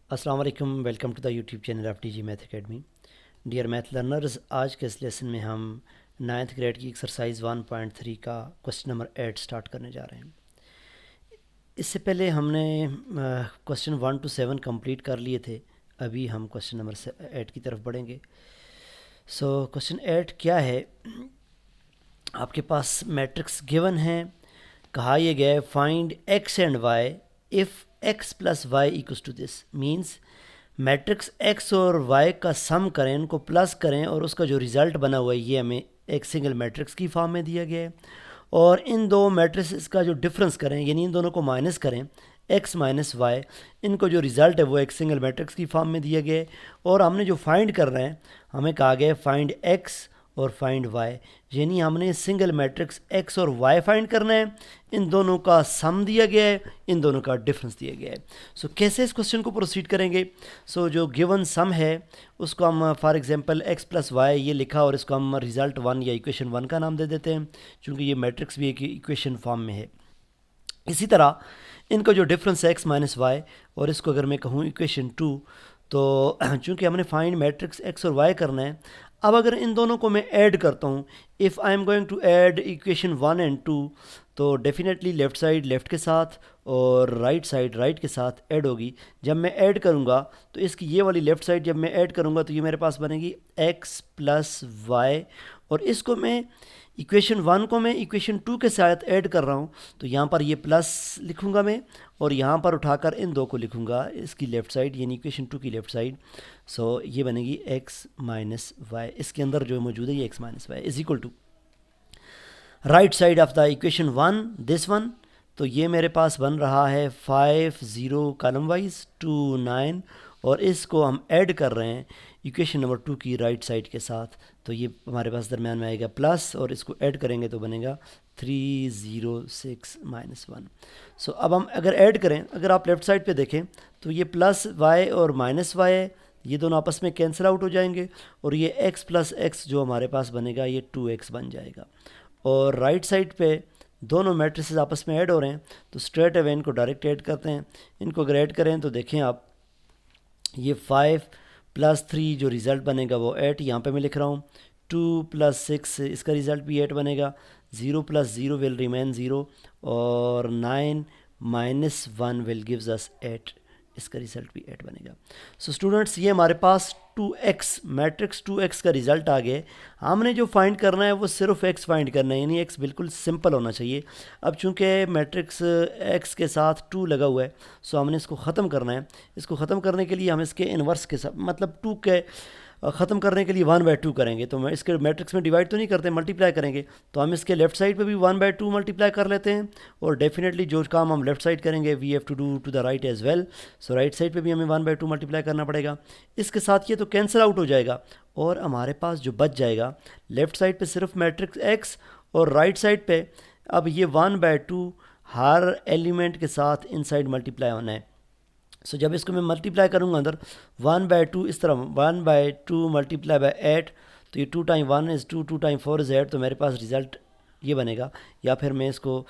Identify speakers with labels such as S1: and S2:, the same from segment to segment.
S1: अस्सलाम वालेकुम, welcome to the YouTube channel of the math academy. Dear math learners, आज के इस लेसन में हम नाइन्थ ग्रेड की एक्सरसाइज 1.3 का क्वेश्चन नंबर 8 स्टार्ट करने जा रहे हैं। इससे पहले हमने क्वेश्चन 1 to 7 कंप्लीट कर लिए थे। अभी हम क्वेश्चन नंबर 8 की तरफ बढ़ेंगे। सो क्वेश्चन 8 क्या है? आपके पास मैट्रिक्स गिवन है, कहा यह गया है find x and y if x plus y equals to this. Means matrix x और वाई का सम करें, इनको प्लस करें और उसका जो रिज़ल्ट बना हुआ है ये हमें एक सिंगल मैट्रिक्स की फॉर्म में दिया गया है। और इन दो मैट्रिक्स का जो डिफरेंस करें, यानी इन दोनों को माइनस करें, एक्स माइनस वाई, इनको जो रिज़ल्ट है वो एक सिंगल मैट्रिक्स की फॉर्म में दिया गया है। और हमने जो फाइंड कर रहे हैं, हमें कहा गया है फाइंड एक्स और फाइंड वाई, यानी हमने सिंगल मैट्रिक्स एक्स और वाई फाइंड करना है। इन दोनों का सम दिया गया है, इन दोनों का डिफरेंस दिया गया है। सो कैसे इस क्वेश्चन को प्रोसीड करेंगे? सो जो गिवन सम है उसको हम for example x plus y ये लिखा और इसको हम रिजल्ट 1 या इक्वेशन 1 का नाम दे देते हैं, क्योंकि ये मैट्रिक्स भी एक इक्वेशन फॉर्म में है। इसी तरह इनका जो डिफरेंस है एक्स माइनस वाई, और इसको अगर मैं कहूँ इक्वेशन 2, तो चूँकि हमने फाइंड मैट्रिक्स एक्स और वाई करना है, अब अगर इन दोनों को मैं ऐड करता हूँ, if I am going to add equation 1 and 2, तो डेफिनेटली लेफ़्ट साइड लेफ़्ट के साथ और राइट साइड राइट के साथ ऐड होगी। जब मैं ऐड करूँगा तो इसकी ये वाली लेफ़्ट साइड जब मैं ऐड करूँगा तो ये मेरे पास बनेगी एक्स प्लस वाई, और इसको मैं इक्वेशन 1 को मैं इक्वेशन 2 के साथ ऐड कर रहा हूँ, तो यहाँ पर ये प्लस लिखूँगा मैं, और यहाँ पर उठाकर इन दो को लिखूँगा इसकी लेफ़्ट साइड, यानी इक्वेशन 2 की लेफ़्ट साइड। सो ये बनेगी x माइनस वाई, इसके अंदर जो मौजूद है ये x minus y is equal to right side of the equation 1 this one. तो ये मेरे पास बन रहा है 5 0 कॉलम वाइज 2 9, और इसको हम ऐड कर रहे हैं इक्वेशन नंबर 2 की राइट साइड के साथ, तो ये हमारे पास दरम्यान में आएगा प्लस, और इसको ऐड करेंगे तो बनेगा 3 0 6 माइनस 1। सो अब हम अगर ऐड करें, अगर आप लेफ़्ट साइड पे देखें तो ये प्लस वाई और माइनस वाई है, ये दोनों आपस में कैंसिल आउट हो जाएंगे, और ये x प्लस एक्स जो हमारे पास बनेगा ये 2x बन जाएगा। और राइट साइड पे दोनों मैट्रिसेस आपस में ऐड हो रहे हैं, तो स्ट्रेट अवे इनको डायरेक्ट ऐड करते हैं। इनको अगर ऐड करें तो देखें आप, ये 5 प्लस 3 जो रिज़ल्ट बनेगा वो 8, यहाँ पे मैं लिख रहा हूँ। 2 प्लस 6 इसका रिज़ल्ट भी 8 बनेगा। 0 प्लस 0 विल रिमेन 0, और 9 माइनस 1 विल गिव्स अस 8, इसका रिज़ल्ट भी 8 बनेगा। सो स्टूडेंट्स, ये हमारे पास 2x मैट्रिक्स 2x का रिज़ल्ट आ गया। हमने जो फाइंड करना है वो सिर्फ x फाइंड करना है, यानी x बिल्कुल सिंपल होना चाहिए। अब चूंकि मैट्रिक्स x के साथ 2 लगा हुआ है, सो हमने इसको ख़त्म करना है। इसको ख़त्म करने के लिए हम इसके इन्वर्स के साथ, मतलब 2 के ख़त्म करने के लिए 1/2 करेंगे। तो मैं इसके मैट्रिक्स में डिवाइड तो नहीं करते, मल्टीप्लाई करेंगे, तो हम इसके लेफ्ट साइड पे भी 1/2 मल्टीप्लाई कर लेते हैं। और डेफिनेटली जो काम हम लेफ्ट साइड करेंगे we have to do to the right as well. So right side पे भी हमें 1/2 मल्टीप्लाई करना पड़ेगा। इसके साथ ये तो कैंसिल आउट हो जाएगा, और हमारे पास जो बच जाएगा लेफ्ट साइड पे सिर्फ मैट्रिक्स एक्स, और राइट साइड पे अब ये 1/2 हर एलिमेंट के साथ इनसाइड मल्टीप्लाई होना है। सो जब इसको मैं मल्टीप्लाई करूँगा अंदर 1/2 इस तरह 1/2 मल्टीप्लाई बाय 8, तो ये 2 टाइम 1 इज़ 2, 2 टाइम 4 इज़ 8, तो मेरे पास रिज़ल्ट ये बनेगा। या फिर मैं इसको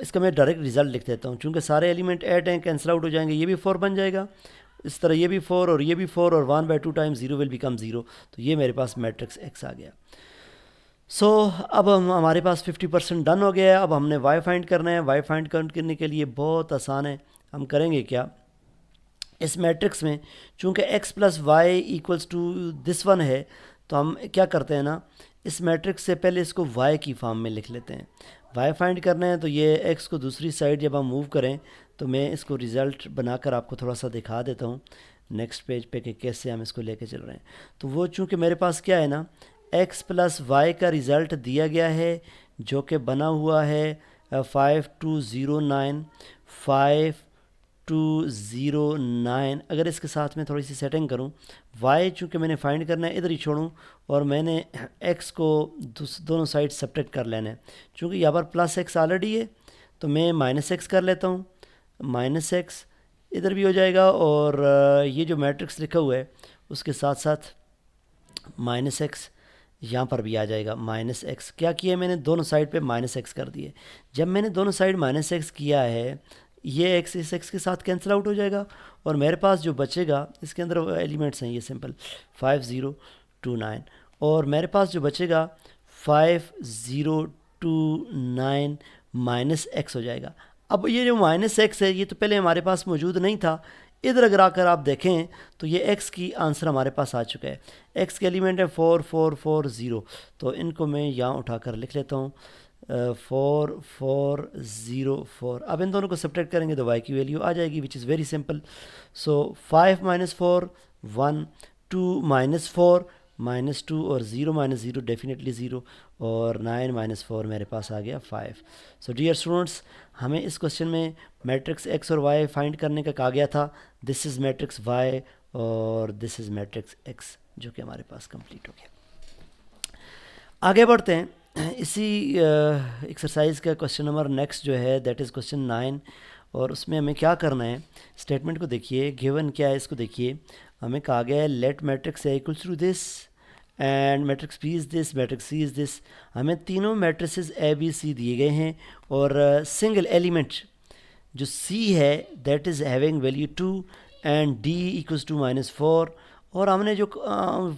S1: इसका मैं डायरेक्ट रिज़ल्ट लिख देता हूँ, चूँकि सारे एलिमेंट 8 हैं, कैंसिल आउट हो जाएंगे, ये भी 4 बन जाएगा, इस तरह ये भी 4 और ये भी 4, और 1/2 टाइम 0 विल बिकम 0, तो ये मेरे पास मैट्रिक्स एक्स आ गया। सो अब हमारे पास 50% डन हो गया है। अब हमने वाई फाइंड करना है। वाई फाइंड करने के लिए बहुत आसान है। हम करेंगे क्या, इस मैट्रिक्स में चूंकि x plus y equals to this one है, तो हम क्या करते हैं ना, इस मैट्रिक्स से पहले इसको y की फॉर्म में लिख लेते हैं। y फाइंड करना है, तो ये x को दूसरी साइड जब हम मूव करें, तो मैं इसको रिज़ल्ट बनाकर आपको थोड़ा सा दिखा देता हूँ नेक्स्ट पेज पे कि कैसे हम इसको लेके चल रहे हैं। तो वो चूँकि मेरे पास क्या है ना, x प्लस वाई का रिज़ल्ट दिया गया है, जो कि बना हुआ है 5209 5209। अगर इसके साथ में थोड़ी सी सेटिंग करूं, y चूँकि मैंने फाइंड करना है इधर ही छोड़ूं, और मैंने x को दोनों साइड सब्ट्रैक्ट कर लेना है। चूँकि यहाँ पर प्लस x ऑलरेडी है, तो मैं माइनस x कर लेता हूँ। माइनस x इधर भी हो जाएगा, और ये जो मैट्रिक्स लिखा हुआ है उसके साथ साथ माइनस एक्स यहाँ पर भी आ जाएगा। माइनस एक्स क्या किया मैंने, दोनों साइड पे माइनस एक्स कर दिए। जब मैंने दोनों साइड माइनस एक्स किया है, ये x इस x के साथ कैंसिल आउट हो जाएगा और मेरे पास जो बचेगा, इसके अंदर एलिमेंट्स हैं ये सिंपल 5029, और मेरे पास जो बचेगा 5029 माइनस एक्स हो जाएगा। अब ये जो माइनस एक्स है ये तो पहले हमारे पास मौजूद नहीं था, इधर अगर आकर आप देखें तो ये x की आंसर हमारे पास आ चुका है। x के एलिमेंट है 4440, तो इनको मैं यहाँ उठाकर लिख लेता हूँ 4404। अब इन दोनों को सब्ट्रैक्ट करेंगे तो y की वैल्यू आ जाएगी, which is very simple. So 5 minus 4 1, 2 minus 4 minus 2, और 0 माइनस 0 डेफिनेटली 0, और 9 माइनस 4 मेरे पास आ गया 5। सो डियर स्टूडेंट्स, हमें इस क्वेश्चन में मैट्रिक्स x और y फाइंड करने का कहा गया था। दिस इज़ मैट्रिक्स y और दिस इज़ मैट्रिक्स x, जो कि हमारे पास कंप्लीट हो गया। आगे बढ़ते हैं। इसी एक्सरसाइज का क्वेश्चन नंबर नेक्स्ट जो है दैट इज़ क्वेश्चन 9, और उसमें हमें क्या करना है, स्टेटमेंट को देखिए, गिवन क्या है इसको देखिए। हमें कहा गया है let matrix a equals to this and matrix b is this, matrix c is this. हमें तीनों मैट्रिसेस ए बी सी दिए गए हैं, और सिंगल एलिमेंट जो सी है that is having value 2 and d equals to -4। और हमने जो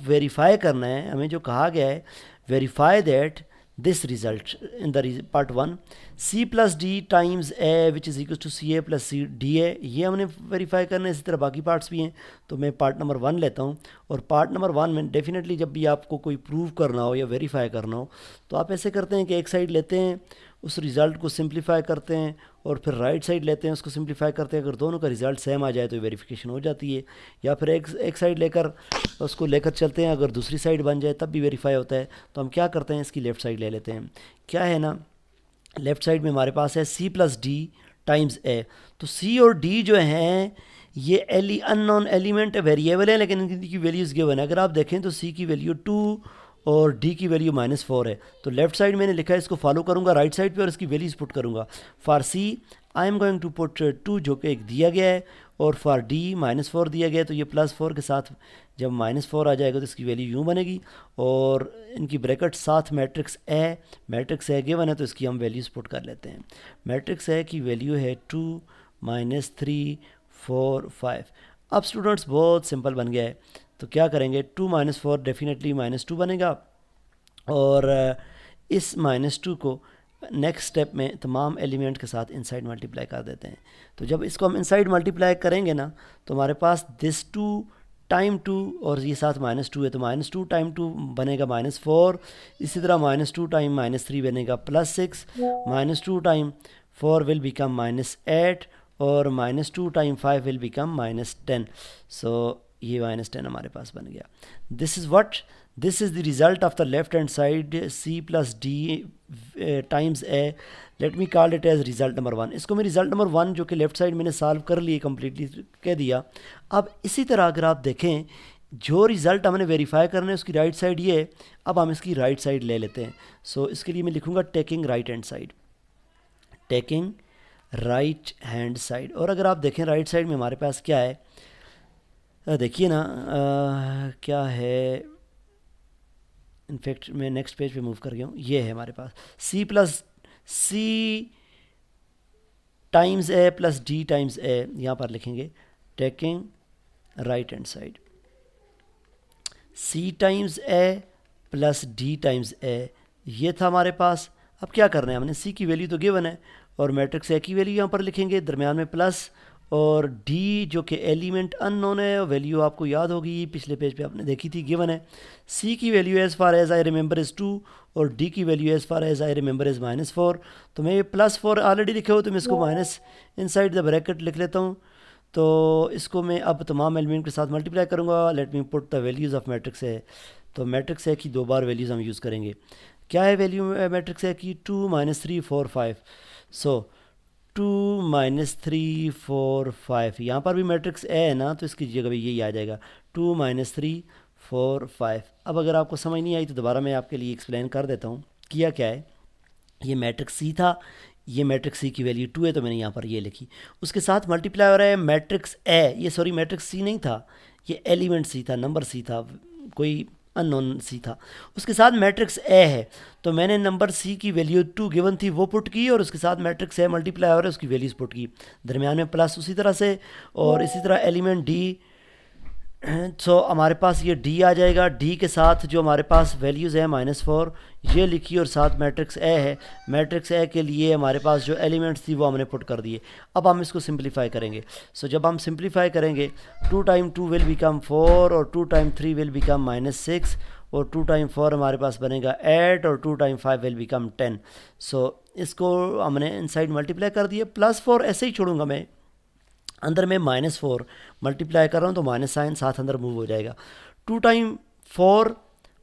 S1: वेरीफाई करना है, हमें जो कहा गया है verify that this result in the part 1 c plus d times a which is equals to ca plus c da, ये हमने वेरीफाई करना है। इसी तरह बाकी पार्ट्स भी हैं, तो मैं पार्ट नंबर 1 लेता हूँ। और पार्ट नंबर 1 में डेफिनेटली जब भी आपको कोई प्रूव करना हो या वेरीफाई करना हो तो आप ऐसे करते हैं कि एक साइड लेते हैं, उस रिज़ल्ट को सिंप्लीफाई करते हैं, और फिर राइट साइड लेते हैं, उसको सिंप्लीफाई करते हैं। अगर दोनों का रिज़ल्ट सेम आ जाए तो वेरिफिकेशन हो जाती है, या फिर एक साइड लेकर उसको लेकर चलते हैं, अगर दूसरी साइड बन जाए तब भी वेरीफाई होता है। तो हम क्या करते हैं, इसकी लेफ़्ट साइड ले लेते हैं। क्या है ना, लेफ़्ट साइड में हमारे पास है c प्लस डी टाइम्स ए। तो c और d जो हैं ये अननोन एलिमेंट वेरिएबल है, लेकिन इनकी वैल्यूज़ गिवन है। अगर आप देखें तो c की वैल्यू 2 और d की वैल्यू -4 है। तो लेफ्ट साइड मैंने लिखा है, इसको फॉलो करूंगा राइट साइड पे और इसकी वैल्यूज पुट करूंगा। For c I am going to put 2 जो कि एक दिया गया है, और फॉर d -4 दिया गया है, तो ये +4 के साथ जब -4 आ जाएगा तो इसकी वैल्यू यूँ बनेगी, और इनकी ब्रैकेट साथ मैट्रिक्स ए गिवन है, तो इसकी हम वैल्यूज़ पुट कर लेते हैं। मैट्रिक्स ए की वैल्यू है 2 -3 4 5। अब स्टूडेंट्स बहुत सिंपल बन गया है, तो क्या करेंगे, 2 -4 डेफिनेटली -2 बनेगा, और इस -2 को नेक्स्ट स्टेप में तमाम एलिमेंट के साथ इनसाइड मल्टीप्लाई कर देते हैं। तो जब इसको हम इनसाइड मल्टीप्लाई करेंगे ना, तो हमारे पास दिस 2 टाइम 2 और ये साथ -2 है, तो -2 टाइम 2 बनेगा -4। इसी तरह -2 टाइम -3 बनेगा +6, -2 टाइम 4 विल बिकम -8, और -2 टाइम 5 विल बिकम -10। सो ये -10 हमारे पास बन गया। This is the result of the left hand side c plus d times a. Let me call it as result number 1। इसको मैं रिजल्ट नंबर 1 जो कि लेफ्ट साइड मैंने सॉल्व कर लिए, कम्प्लीटली कह दिया। अब इसी तरह अगर आप देखें, जो रिज़ल्ट हमने वेरीफाई करना है उसकी राइट साइड ये है। अब हम इसकी राइट साइड ले लेते हैं। सो इसके लिए मैं लिखूँगा taking right hand side, taking right hand side. और अगर आप देखें राइट साइड में हमारे पास क्या है, देखिए ना, क्या है, इनफैक्ट मैं नेक्स्ट पेज पे मूव कर गया हूँ। ये है हमारे पास c plus c times A plus d times A. यहाँ पर लिखेंगे taking right hand side, c times A plus d times A, ये था हमारे पास। अब क्या करना है, हमने c की वैल्यू तो गिवन है, और मैट्रिक्स ए की वैल्यू यहाँ पर लिखेंगे, दरम्यान में प्लस, और d जो कि एलिमेंट अननोन है, वैल्यू आपको याद होगी, पिछले पेज पे आपने देखी थी, गिवन है। c की value as far as I remember is 2, और d की value as far as I remember is -4। तो मैं ये +4 ऑलरेडी लिखे हो, तो मैं इसको माइनस इनसाइड द ब्रैकेट लिख लेता हूँ। तो इसको मैं अब तमाम एलिमेंट के साथ मल्टीप्लाई करूँगा। Let me put the values of matrix A. तो मैट्रिक्स ए की 2 बार वैल्यूज़ हम यूज़ करेंगे। क्या है वैल्यू मैट्रिक्स ए की, 2 -3 4 5। सो 2 -3 4 5, यहाँ पर भी मैट्रिक्स ए है ना, तो इसकी जगह भी यही आ जाएगा 2 -3 4 5। अब अगर आपको समझ नहीं आई तो दोबारा मैं आपके लिए एक्सप्लेन कर देता हूँ। किया क्या है, ये मैट्रिक्स सी था, ये मैट्रिक्स सी की वैल्यू 2 है, तो मैंने यहाँ पर ये लिखी। उसके साथ मल्टीप्लाई हो रहा है मैट्रिक्स ए, ये सॉरी मैट्रिक्स सी नहीं था, ये एलिमेंट सी था, नंबर सी था, कोई अननोन सी था। उसके साथ मैट्रिक्स ए है, तो मैंने नंबर सी की वैल्यू 2 गिवन थी वो पुट की, और उसके साथ मैट्रिक्स ए मल्टीप्लाई हो रहा है उसकी वैल्यूज़ पुट की, दरमियान में प्लस उसी तरह से। और इसी तरह एलिमेंट डी, सो हमारे पास ये डी आ जाएगा, डी के साथ जो हमारे पास वैल्यूज़ है -4 ये लिखी, और साथ मैट्रिक्स ए है। मैट्रिक्स ए के लिए हमारे पास जो एलिमेंट्स थी वो हमने पुट कर दिए। अब हम इसको सिंप्लीफाई करेंगे। सो जब हम सिंप्लीफाई करेंगे 2 टाइम 2 विल बिकम 4, और 2 टाइम 3 विल बिकम -6, और 2 टाइम 4 हमारे पास बनेगा 8, और 2 टाइम 5 विल बिकम 10। सो इसको हमने इनसाइड मल्टीप्लाई कर दिए। +4 ऐसे ही छोड़ूंगा मैं, अंदर में -4 मल्टीप्लाई कर रहा हूँ तो माइनस साइन साथ अंदर मूव हो जाएगा। 2 टाइम 4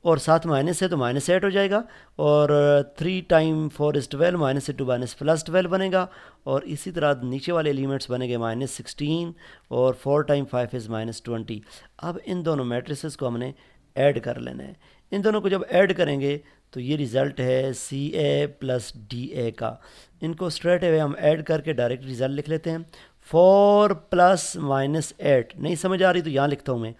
S1: और साथ माइनस है तो -8 हो जाएगा, और 3 टाइम 4 इज़ 12, माइनस से 2 माइनस +12 बनेगा। और इसी तरह नीचे वाले एलिमेंट्स बनेंगे -16, और 4 टाइम 5 इज़ -20। अब इन दोनों मैट्रिसेस को हमने ऐड कर लेना है। इन दोनों को जब ऐड करेंगे तो ये रिज़ल्ट है CA + DA का। इनको स्ट्रेट अवे हम ऐड करके डायरेक्ट रिज़ल्ट लिख लेते हैं। 4 + -8, नहीं समझ आ रही तो यहाँ लिखता हूँ मैं,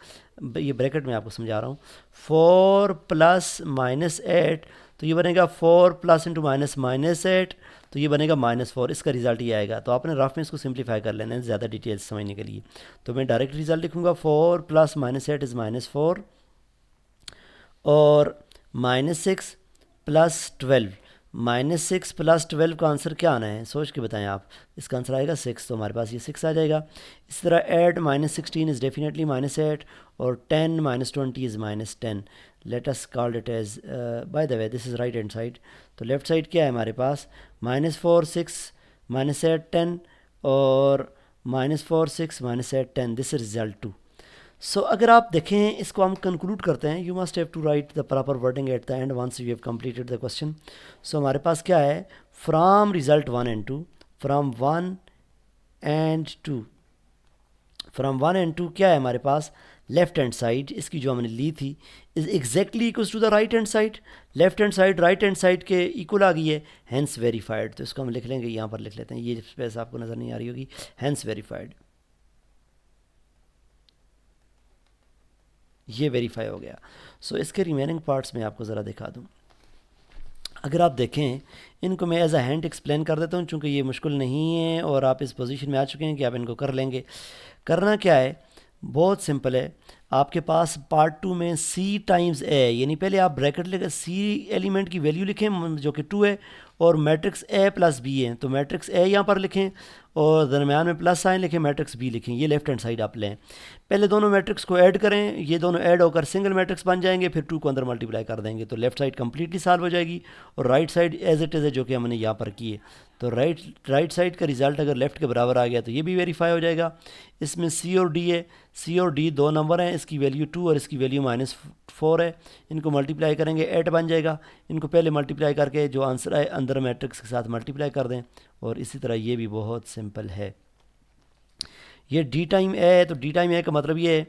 S1: ये ब्रैकेट में आपको समझा रहा हूँ। 4 + -8, तो ये बनेगा 4 + इंटू -8, तो ये बनेगा -4। इसका रिज़ल्ट ये आएगा। तो आपने रफ में इसको सिंप्लीफाई कर लेना है ज़्यादा डिटेल्स समझने के लिए। तो मैं डायरेक्ट रिज़ल्ट लिखूँगा 4 + -8 इज़ -4, और -6 + 12, -6 + 12 का आंसर क्या आना है सोच के बताएं आप। इसका आंसर आएगा 6, तो हमारे पास ये 6 आ जाएगा। इस तरह 8 -16 इज़ डेफिनेटली -8, और 10 -20 is -10। Let us call it as, by the way this is right hand side, तो लेफ्ट साइड क्या है हमारे पास, -4 6 -8 10, और -4 6 -8 10, दिस इज रिजल्ट 2। सो अगर आप देखें इसको हम कंक्लूड करते हैं, you must have to write the proper wording at the end once you have completed the question. So हमारे पास क्या है, from result 1 and 2, from 1 and 2, from 1 and 2 क्या है हमारे पास, लेफ्ट हैंड साइड इसकी जो हमने ली थी is exactly equals to the right hand side. Left hand side right hand side के इक्वल आ गई है, हैंस वेरीफाइड। तो इसको हम लिख लेंगे, यहाँ पर लिख लेते हैं, ये स्पेस आपको नज़र नहीं आ रही होगी, हैंस वेरीफाइड, ये वेरीफाई हो गया। सो इसके रिमेनिंग पार्ट्स में आपको ज़रा दिखा दूँ। अगर आप देखें इनको मैं एज अ हैंड एक्सप्लेन कर देता हूँ, चूँकि ये मुश्किल नहीं है और आप इस पोजीशन में आ चुके हैं कि आप इनको कर लेंगे। करना क्या है, बहुत सिंपल है। आपके पास पार्ट 2 में C टाइम्स A, यानी पहले आप ब्रैकेट लेकर C एलिमेंट की वैल्यू लिखें जो कि 2 है, और मैट्रिक्स A + B है, तो मैट्रिक्स A यहाँ पर लिखें और दरमियान में प्लस साइन लिखें, मैट्रिक्स B लिखें। ये लेफ्ट हैंड साइड आप लें, पहले दोनों मैट्रिक्स को ऐड करें, ये दोनों ऐड होकर सिंगल मैट्रिक्स बन जाएंगे, फिर 2 को अंदर मल्टीप्लाई कर देंगे, तो लेफ्ट साइड कंप्लीटली सॉल्व हो जाएगी, और right side as it is है जो कि हमने यहाँ पर की है। तो राइट साइड का रिजल्ट अगर लेफ़्ट के बराबर आ गया तो ये भी वेरीफाई हो जाएगा। इसमें C और D है, C और D दो नंबर हैं, इसकी वैल्यू 2 और इसकी वैल्यू -4 है। इनको मल्टीप्लाई करेंगे 8 बन जाएगा। इनको पहले मल्टीप्लाई करके जो आंसर है अंदर मैट्रिक्स के साथ मल्टीप्लाई कर दें, और इसी तरह ये भी बहुत सिंपल है। ये D टाइम A है, तो D टाइम A का मतलब ये है,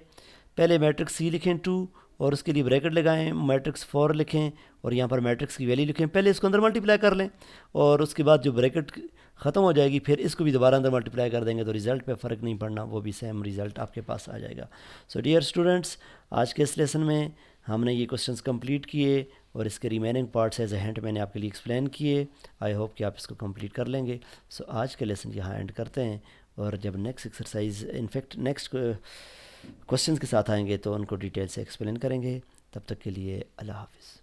S1: पहले मैट्रिक्स C लिखें 2 और उसके लिए ब्रैकेट लगाएं, मैट्रिक्स 4 लिखें और यहाँ पर मैट्रिक्स की वैल्यू लिखें, पहले इसको अंदर मल्टीप्लाई कर लें और उसके बाद जो ब्रैकेट ख़त्म हो जाएगी फिर इसको भी दोबारा अंदर मल्टीप्लाई कर देंगे, तो रिज़ल्ट पे फ़र्क नहीं पड़ना, वो भी सेम रिज़ल्ट आपके पास आ जाएगा। सो डियर स्टूडेंट्स, आज के इस लेसन में हमने ये क्वेश्चंस कंप्लीट किए और इसके remaining parts as a hint मैंने आपके लिए एक्सप्लेन किए। आई होप कि आप इसको कंप्लीट कर लेंगे। सो आज के लेसन यहाँ एंड करते हैं, और जब next exercise in fact next questions के साथ आएंगे तो उनको डिटेल से एक्सप्लेन करेंगे। तब तक के लिए अल्लाह हाफ़िज़।